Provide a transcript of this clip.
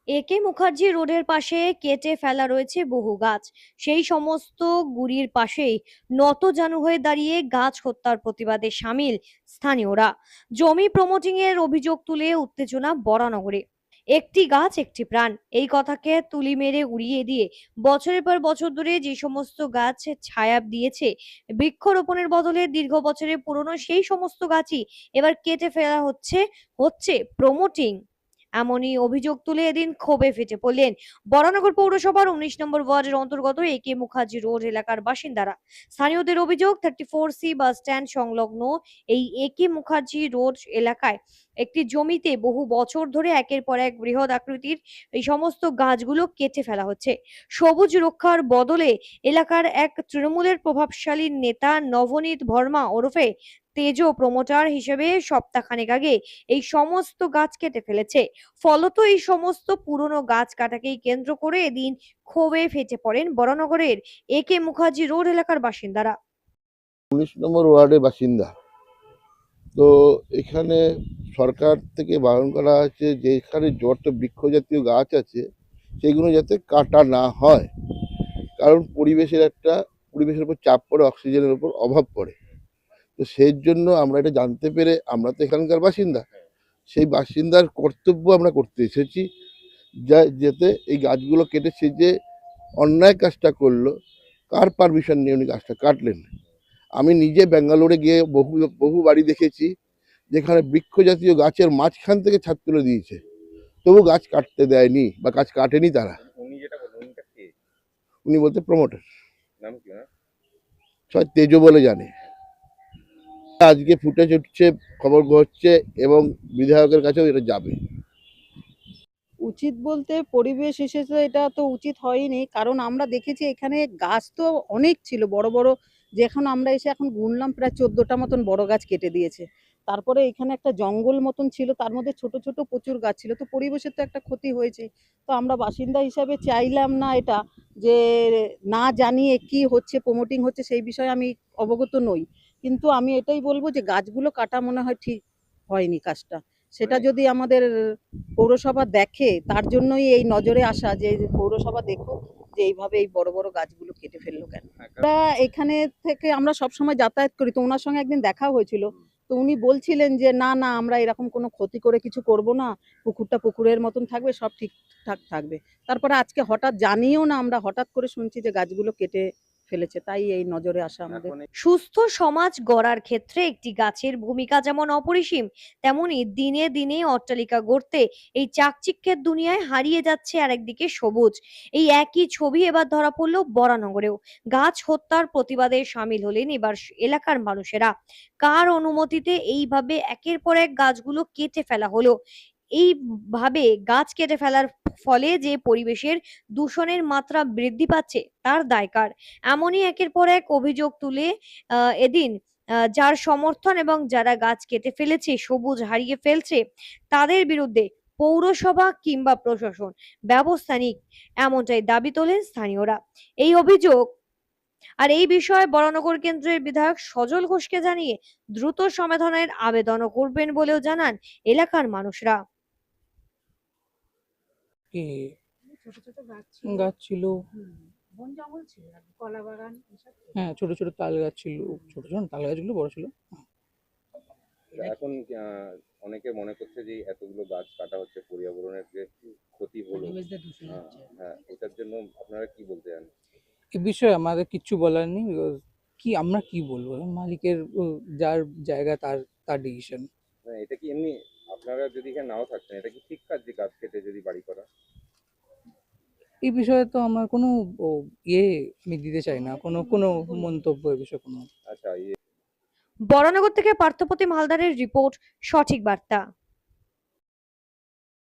একে মুখার্জি রোডের পাশে কেটে ফেলা রয়েছে বহু গাছ। সেই সমস্ত গুড়ির পাশেই নতজানু হয়ে দাঁড়িয়ে গাছ হত্যার প্রতিবাদে সামিল স্থানীয়রা। জমি প্রমোটিং এর অভিযোগ তুলে উত্তেজনা বরানগরে। একটি গাছ একটি প্রাণ, এই কথাকে তুলি মেরে উড়িয়ে দিয়ে বছরের পর বছর ধরে যে সমস্ত গাছ ছায়া দিয়েছে, বৃক্ষরোপণের বদলে দীর্ঘ বছরের পুরনো সেই সমস্ত গাছই এবার কেটে ফেলা হচ্ছে হচ্ছে প্রমোটিং। এমনই অভিযোগ তুলে এদিন ক্ষোভে ফেটে পড়লেন বরানগর পৌরসভার ১৯ নম্বর ওয়ার্ডের অন্তর্গত একে মুখার্জি রোড এলাকার বাসিন্দারা। স্থানীয়দের অভিযোগ, 34C বাস স্ট্যান্ড সংলগ্ন এই একে মুখার্জি রোড এলাকায় একটি জমিতে বহু বছর ধরে একের পর এক বৃহৎ আকৃতির এই সমস্ত গাছগুলো কেটে ফেলা হচ্ছে। সবুজ রক্ষার বদলে এলাকার এক তৃণমূলের প্রভাবশালী নেতা নবনীত ভর্মা ওরফে তেজো প্রমোটার হিসেবে সপ্তাহখানেক আগে এই সমস্ত গাছ কেটে ফেলেছে। ফলত এই সমস্ত পুরনো গাছ কাটাকেই কেন্দ্র করে এদিন ক্ষোভে ফেটে পড়েন বরানগরের একে মুখার্জি রোড এলাকার বাসিন্দারা। ১৯ নম্বর ওয়ার্ডের বাসিন্দা। তো এখানে সরকার থেকে বারণ করা আছে যে এখানে যত বৃক্ষ জাতীয় গাছ আছে সেগুলো যাতে কাটা না হয়, কারণ পরিবেশের উপর চাপ পড়ে, অক্সিজেনের উপর অভাব পড়ে। তো সেই জন্য আমরা এটা জানতে পেরে, আমরা তো এখানকার বাসিন্দা, সেই বাসিন্দার কর্তব্য আমরা করতে এসেছি, যাতে এই গাছগুলো কেটে সে যে অন্যায় কাজটা করলো, কার পারমিশন নিয়ে উনি গাছটা কাটলেন। আমি নিজে ব্যাঙ্গালোরে গিয়ে বহু বহু বাড়ি দেখেছি যেখানে বৃক্ষ জাতীয় গাছের মাঝখান থেকে ছাদ তুলে দিয়েছে, তবু গাছ কাটতে দেয়নি বা গাছ কাটেনি তারা। উনি বলতে প্রমোটার, সবাই তেজো বলে জানে। আজকে ফুটেজ উঠছে, খবর হচ্ছে এবং বিধায়কের কাছেও এটা যাবে। উচিত বলতে পরিবেশ হিসেবে এটা তো উচিত হয়নি, কারণ আমরা দেখেছি এখানে গাছ তো অনেক ছিল বড় বড়, যেখানে আমরা এসে এখন গুনলাম প্রায় 14টা মতন বড় গাছ কেটে দিয়েছে। তারপরে এখানে একটা জঙ্গল মতন ছিল, তার মধ্যে ছোট ছোট প্রচুর গাছ ছিল, তো পরিবেশের তো একটা ক্ষতি হয়েছে। তো আমরা বাসিন্দা হিসাবে চাইলাম না এটা, যে না জানিয়ে কি হচ্ছে, প্রমোটিং হচ্ছে সেই বিষয়ে আমি অবগত নই, কিন্তু আমি এটাই বলবো যে গাছগুলো কাটা মনে হয় ঠিক হয়নি কাজটা। সেটা যদি আমাদের পৌরসভা দেখে, তার জন্যই এই নজরে আসা যে পৌরসভা দেখো যে এইভাবে এই বড় বড় গাছগুলো কেটে ফেললো কেন। আমরা এখানে থেকে আমরা সবসময় যাতায়াত করি, তো ওনার সঙ্গে একদিন দেখা হয়েছিল, তো উনি বলছিলেন যে না না আমরা এরকম কোনো ক্ষতি করে কিছু করব না, পুকুরটা পুকুরের মতন থাকবে, সব ঠিকঠাক থাকবে। তারপরে আজকে হঠাৎ জানিও না, আমরা হঠাৎ করে শুনছি যে গাছগুলো কেটে ফেলেছে, তাই এই নজরে আসা আমাদের। সুস্থ সমাজ গড়ার ক্ষেত্রে একটি গাছের ভূমিকা যেমন অপরিসীম, তেমনি দিনে দিনে অট্টালিকা গড়তে এই চাকচিক্যের দুনিয়ায় হারিয়ে যাচ্ছে আরেকদিকে সবুজ। এই একই ছবি এবার ধরা পড়ল বরানগরেও। গাছ হত্যার প্রতিবাদে সামিল হলেন এবার এলাকার মানুষেরা। কার অনুমতিতে এইভাবে একের পর এক গাছগুলো কেটে ফেলা হলো? এইভাবে গাছ কেটে ফেলার ফলে যে পরিবেশের দূষণের মাত্রা বৃদ্ধি পাচ্ছে, তার দায় কার? এমনই একের পর এক অভিযোগ তুলে এদিন যার সমর্থন এবং যারা গাছ কেটে ফেলেছে, সবুজ হারিয়ে ফেলছে, তাদের বিরুদ্ধে পৌরসভা কিংবা প্রশাসন ব্যবস্থা নিক, এমনটাই দাবি তোলেন স্থানীয়রা। এই অভিযোগ আর এই বিষয়ে বরানগর কেন্দ্রের বিধায়ক সজল ঘোষকে জানিয়ে দ্রুত সমাধানের আবেদনও করবেন বলেও জানান এলাকার মানুষরা। কি ছোট ছোট গাছ ছিল? বন জঙ্গল ছিল আর কি, কলা বাগান এসব ছিল। হ্যাঁ, ছোট ছোট তাল গাছ ছিল। ছোট ছোট তাল গাছগুলো বড় ছিল। এখন অনেকে মনে করছে যে এতগুলো গাছ কাটা হচ্ছে, পর্যাবরণের যে ক্ষতি হলো, পরিবেশটা দূষণ হ্যাঁ হচ্ছে। হ্যাঁ, এটার জন্য আপনারা কি বলতে চান? এ বিষয়ে আমাদের কিচ্ছু বলার নেই, বিকজ আমরা কি বলবো, মালিকের যার জায়গা তার তার ডিসিশন। মানে এটা কি এমনি, আপনারা যদি এখানে নাও থাকতেন, এটা কি ঠিক কাজ যে গাছ কেটে যদি বাড়ি করা? এই বিষয়ে তো আমার কোনো ও, ইয়ে আমি দিতে চাই না, কোনো কোনো মন্তব্য এই বিষয়ে কোনো। আচ্ছা, বরানগর থেকে পার্থপ্রতিম হালদারের রিপোর্ট, সঠিক বার্তা।